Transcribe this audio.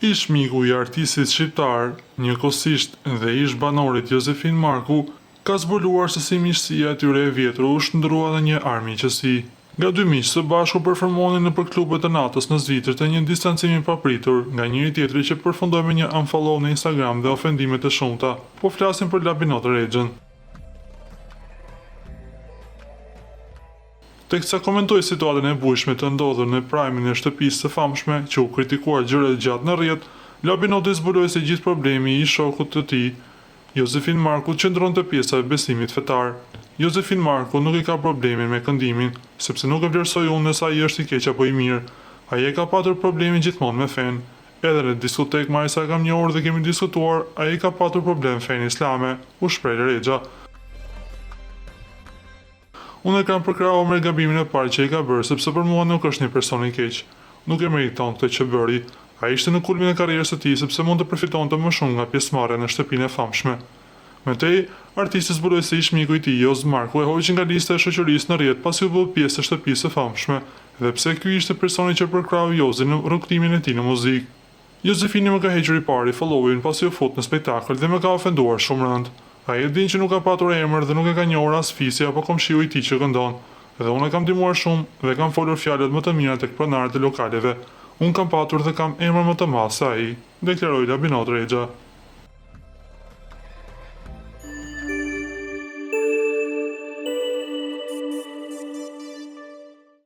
Ish miku i artistit shqiptar, njëkohësisht dhe ish banorit Josefin Marku, ka zbuluar se si miqësia e tyre e vjetër u shndrua në një armiqësi. Nga dy miq së bashku performonin nëpër klubet e natës në Zvicër të një distancimi papritur nga njëri tjetri që përfundoi me një unfollow në Instagram dhe ofendime të shumta. Po flasim për Labinot Rexhën. Teksa komentoi situatën e bujshme të ndodhur në prajmin e shtëpisë së famshme që u kritikuar gjërat gjatë në rrjet, Labinoti zbuloi se gjithë problemi i shokut të tij, Josefin Marku, qëndronte te pjesa e besimit fetar. Josefin Marku nuk i ka problemin me këndimin, sepse nuk e vlerësoi unë nëse ai është i keq apo i mirë. Ai e ka patur problemin gjithmonë me fen. Edhe në diskotek Marisa kam njohur dhe kemi diskutuar, ai ka patur problem fen islame, u shpreh Rexha. Unë e kam përkrahur me gabimin e parë që i ka bërë, sepse për mua nuk është një person i keq. Nuk e meriton këtë që bëri. Ai ishte në kulmin e karrierës së tij sepse mund të përfitonte më shumë nga pjesëmarrja në shtëpinë e famshme. Mëtej, artisti zbuloi se ish miku i tij, Jos Marku, e hoqi nga lista e shoqërisë në rrjet pasi u bë pjesë e shtëpisë së famshme, dhe pse ky ishte personi që përkrahu Josin në rrugtimin e tij në muzikë. Josefini më ka hequr i pari followin pasi u fut në spektakël dhe më ka ofenduar shumë rënd. Ai e din që nuk ka patur emër dhe nuk e ka njohur as fisi apo komshiu i tij që këndon. Dhe unë e kam ndihmuar shumë dhe kam folur fjalët më të mira tek pronarët e lokaleve. Unë kam patur dhe kam emër më të madh se ai, deklaroi Labinot Rexha.